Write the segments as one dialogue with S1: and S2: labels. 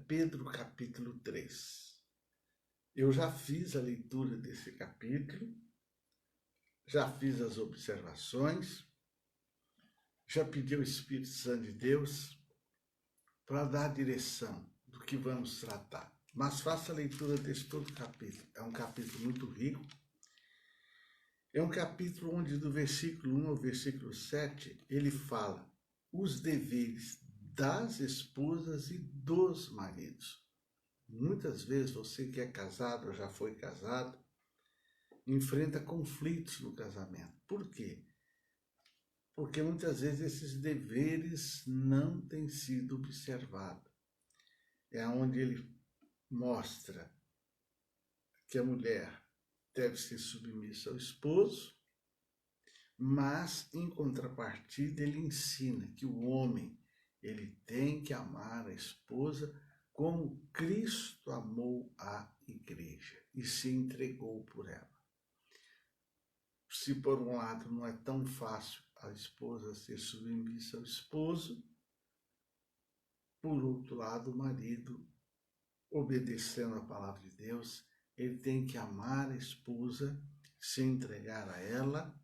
S1: Pedro capítulo 3. Eu já fiz a leitura desse capítulo, já fiz as observações, já pedi ao Espírito Santo de Deus para dar a direção do que vamos tratar. Mas faça a leitura desse todo capítulo. É um capítulo muito rico. É um capítulo onde do versículo 1 ao versículo 7, ele fala os deveres das esposas e dos maridos. Muitas vezes você que é casado ou já foi casado, enfrenta conflitos no casamento. Por quê? Porque muitas vezes esses deveres não têm sido observados. É onde ele mostra que a mulher deve ser submissa ao esposo, mas, em contrapartida, ele ensina que o homem ele tem que amar a esposa como Cristo amou a igreja e se entregou por ela. Se, por um lado, não é tão fácil a esposa ser submissa ao esposo, por outro lado, o marido, obedecendo a palavra de Deus, ele tem que amar a esposa, se entregar a ela,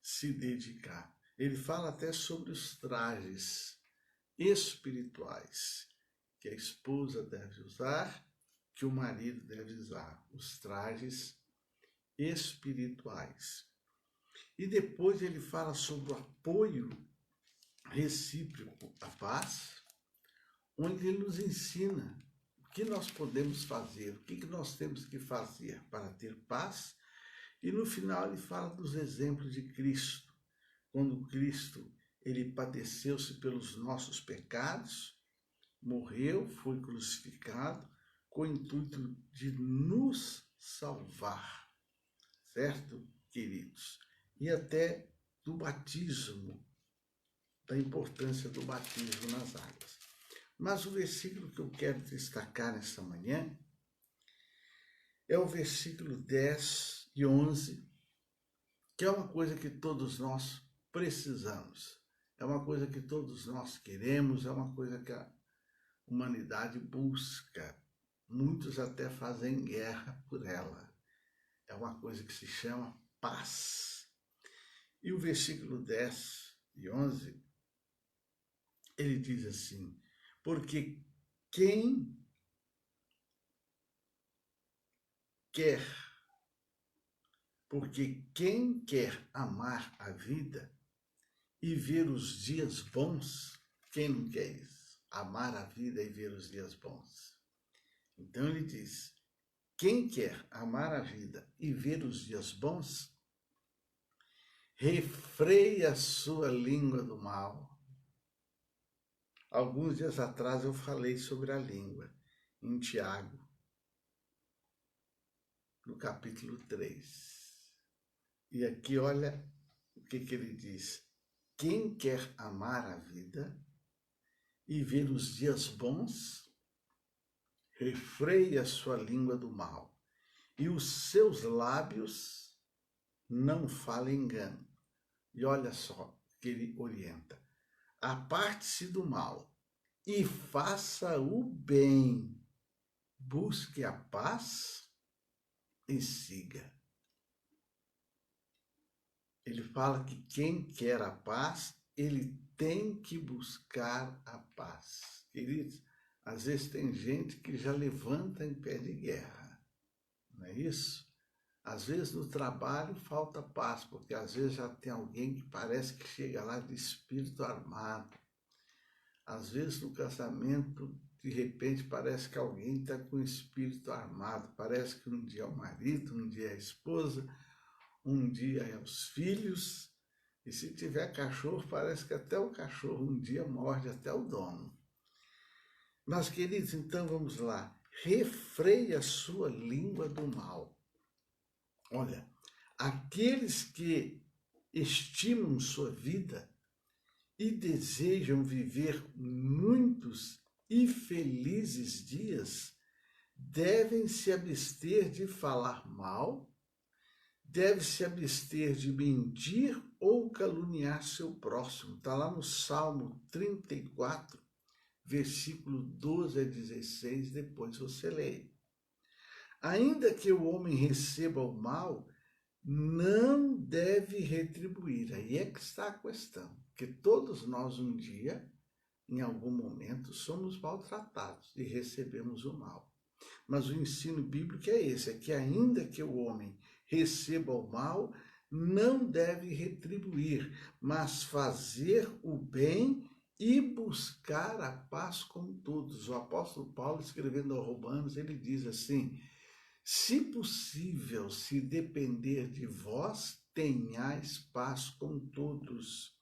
S1: se dedicar. Ele fala até sobre os trajes espirituais que a esposa deve usar, que o marido deve usar, os trajes espirituais. E depois ele fala sobre o apoio recíproco à paz, onde ele nos ensina o que nós podemos fazer, o que nós temos que fazer para ter paz. E no final ele fala dos exemplos de Cristo, quando Cristo ele padeceu-se pelos nossos pecados, morreu, foi crucificado, com o intuito de nos salvar, certo, queridos? E até do batismo, da importância do batismo nas águas. Mas o versículo que eu quero destacar nessa manhã é o versículo 10 e 11, que é uma coisa que todos nós precisamos, é uma coisa que todos nós queremos, é uma coisa que a humanidade busca. Muitos até fazem guerra por ela. É uma coisa que se chama paz. E o versículo 10 e 11, ele diz assim: porque quem quer amar a vida e ver os dias bons, quem não quer isso? Amar a vida e ver os dias bons. Então ele diz, quem quer amar a vida e ver os dias bons, refreia a sua língua do mal. Alguns dias atrás eu falei sobre a língua, em Tiago, no capítulo 3. E aqui olha o que ele diz. Quem quer amar a vida e ver os dias bons, refreia a sua língua do mal, e os seus lábios não falem engano. E olha só que ele orienta. Aparte-se do mal e faça o bem. Busque a paz e siga. Ele fala que quem quer a paz, ele tem que buscar a paz. Queridos, às vezes tem gente que já levanta em pé de guerra, não é isso? Às vezes no trabalho falta paz, porque às vezes já tem alguém que parece que chega lá de espírito armado. Às vezes no casamento, de repente, parece que alguém está com espírito armado. Parece que um dia é o marido, um dia é a esposa, um dia é os filhos. E se tiver cachorro, parece que até o cachorro um dia morde até o dono. Mas, queridos, então vamos lá. Refreia a sua língua do mal. Olha, aqueles que estimam sua vida e desejam viver muitos e felizes dias, devem se abster de falar mal, devem se abster de mentir ou caluniar seu próximo. Está lá no Salmo 34, versículo 12 a 16, depois você lê. Ainda que o homem receba o mal, não deve retribuir. Aí é que está a questão, que todos nós um dia, em algum momento, somos maltratados e recebemos o mal. Mas o ensino bíblico é esse, é que ainda que o homem receba o mal, não deve retribuir, mas fazer o bem e buscar a paz com todos. O apóstolo Paulo, escrevendo aos Romanos, ele diz assim: se possível, se depender de vós, tenhais paz com todos.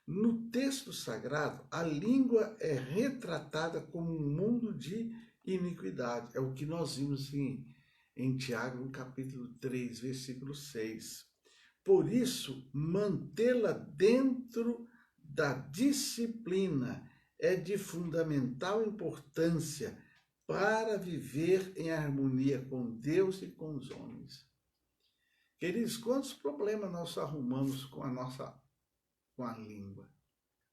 S1: No texto sagrado, a língua é retratada como um mundo de iniquidade. É o que nós vimos em Tiago, no capítulo 3, versículo 6. Por isso, mantê-la dentro da disciplina é de fundamental importância para viver em harmonia com Deus e com os homens. Queridos, quantos problemas nós arrumamos com a língua?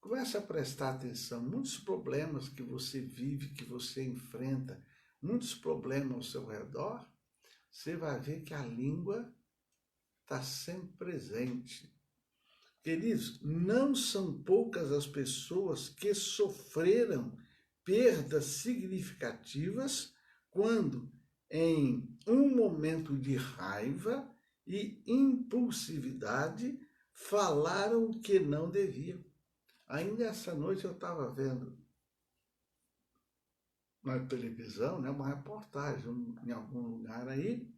S1: Comece a prestar atenção. Muitos problemas que você vive, que você enfrenta, muitos problemas ao seu redor, você vai ver que a língua está sempre presente. Queridos, não são poucas as pessoas que sofreram perdas significativas quando, em um momento de raiva e impulsividade, falaram o que não deviam. Ainda essa noite eu estava vendo na televisão, né, uma reportagem em algum lugar aí,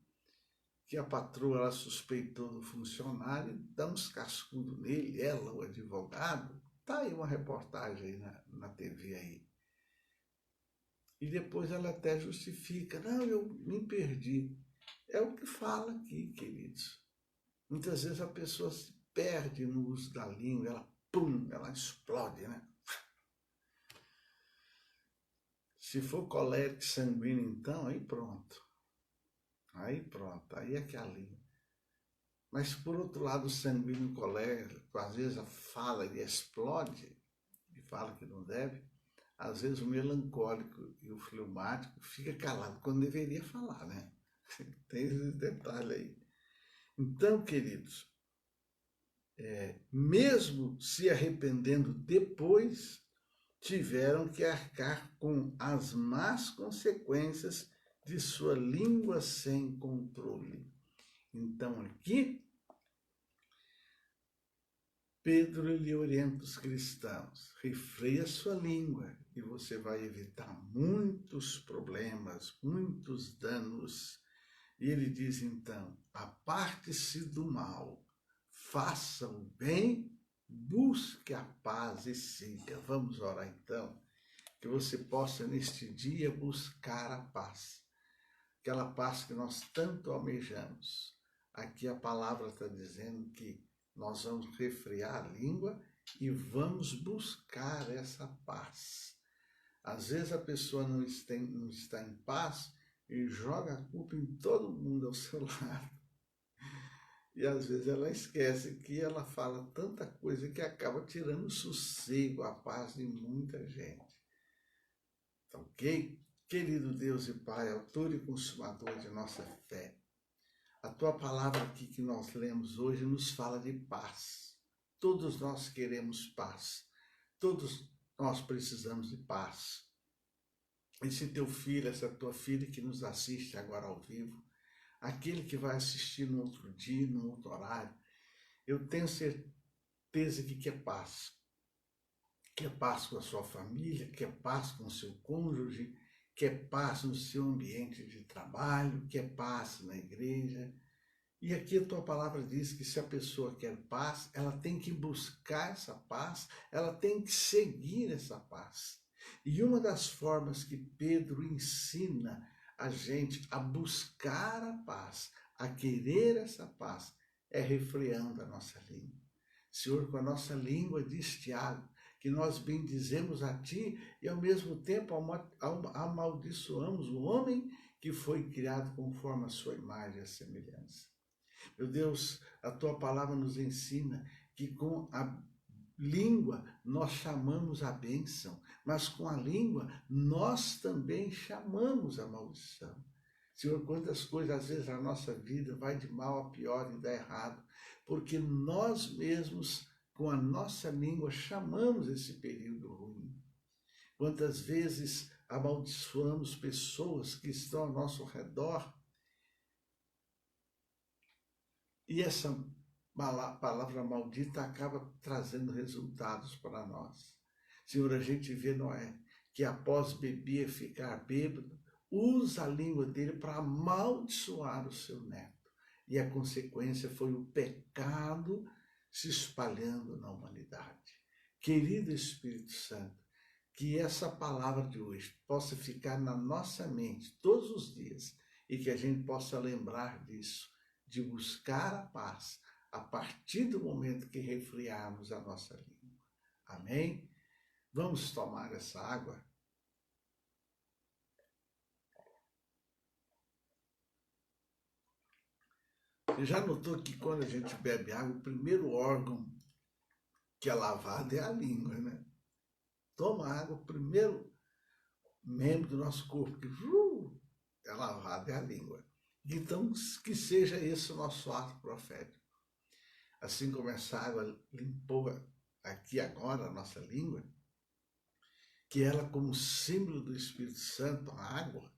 S1: que a patroa ela suspeitou do funcionário, dá uns cascudos nele, ela, o advogado. Tá aí uma reportagem aí na TV aí. E depois ela até justifica, não, eu me perdi. É o que fala aqui, queridos. Muitas vezes a pessoa se perde no uso da língua, ela explode, né? Se for colérico sanguíneo, então, aí pronto. Aí é que é a língua. Mas, por outro lado, o sanguíneo colérico, às vezes fala e explode, e fala que não deve. Às vezes o melancólico e o fleumático fica calado quando deveria falar, né? Tem esse detalhe aí. Então, queridos, mesmo se arrependendo depois, tiveram que arcar com as más consequências de sua língua sem controle. Então, aqui, Pedro lhe orienta os cristãos: refreia sua língua e você vai evitar muitos problemas, muitos danos. E ele diz então: aparte-se do mal, faça o bem, busque a paz e siga. Vamos orar então, que você possa neste dia buscar a paz, aquela paz que nós tanto almejamos. Aqui a palavra está dizendo que nós vamos refrear a língua e vamos buscar essa paz. Às vezes a pessoa não está em paz e joga a culpa em todo mundo ao seu lado. E às vezes ela esquece que ela fala tanta coisa que acaba tirando o sossego, a paz de muita gente. Ok? Querido Deus e Pai, autor e consumador de nossa fé, a tua palavra aqui que nós lemos hoje nos fala de paz. Todos nós queremos paz. Todos nós precisamos de paz. Esse teu filho, essa tua filha que nos assiste agora ao vivo, aquele que vai assistir no outro dia, no outro horário, eu tenho certeza que quer paz. Quer paz com a sua família, quer paz com o seu cônjuge, quer paz no seu ambiente de trabalho, quer paz na igreja. E aqui a tua palavra diz que se a pessoa quer paz, ela tem que buscar essa paz, ela tem que seguir essa paz. E uma das formas que Pedro ensina a gente a buscar a paz, a querer essa paz, é refreando a nossa língua. Senhor, com a nossa língua, diz Tiago, que nós bendizemos a Ti e ao mesmo tempo amaldiçoamos o homem que foi criado conforme a sua imagem e a semelhança. Meu Deus, a Tua palavra nos ensina que com a língua nós chamamos a bênção, mas com a língua nós também chamamos a maldição. Senhor, quantas coisas às vezes a nossa vida vai de mal a pior e dá errado, porque nós mesmos com a nossa língua chamamos esse período ruim. Quantas vezes amaldiçoamos pessoas que estão ao nosso redor e essa palavra maldita acaba trazendo resultados para nós. Senhor, a gente vê Noé, que após beber, ficar bêbado, usa a língua dele para amaldiçoar o seu neto. E a consequência foi o pecado se espalhando na humanidade. Querido Espírito Santo, que essa palavra de hoje possa ficar na nossa mente todos os dias e que a gente possa lembrar disso, de buscar a paz a partir do momento que refriarmos a nossa língua. Amém? Vamos tomar essa água? Você já notou que quando a gente bebe água, o primeiro órgão que é lavado é a língua, né? Toma água, o primeiro membro do nosso corpo que é lavado é a língua. Então, que seja esse o nosso ato profético. Assim como essa água limpou aqui agora a nossa língua, que ela, como símbolo do Espírito Santo, a água,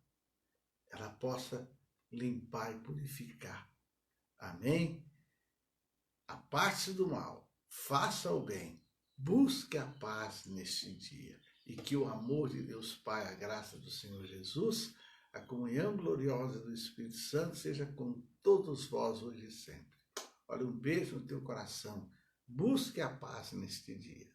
S1: ela possa limpar e purificar. Amém? Aparte-se do mal, faça o bem, busque a paz neste dia. E que o amor de Deus Pai, a graça do Senhor Jesus, a comunhão gloriosa do Espírito Santo seja com todos vós hoje e sempre. Olha, um beijo no teu coração. Busque a paz neste dia.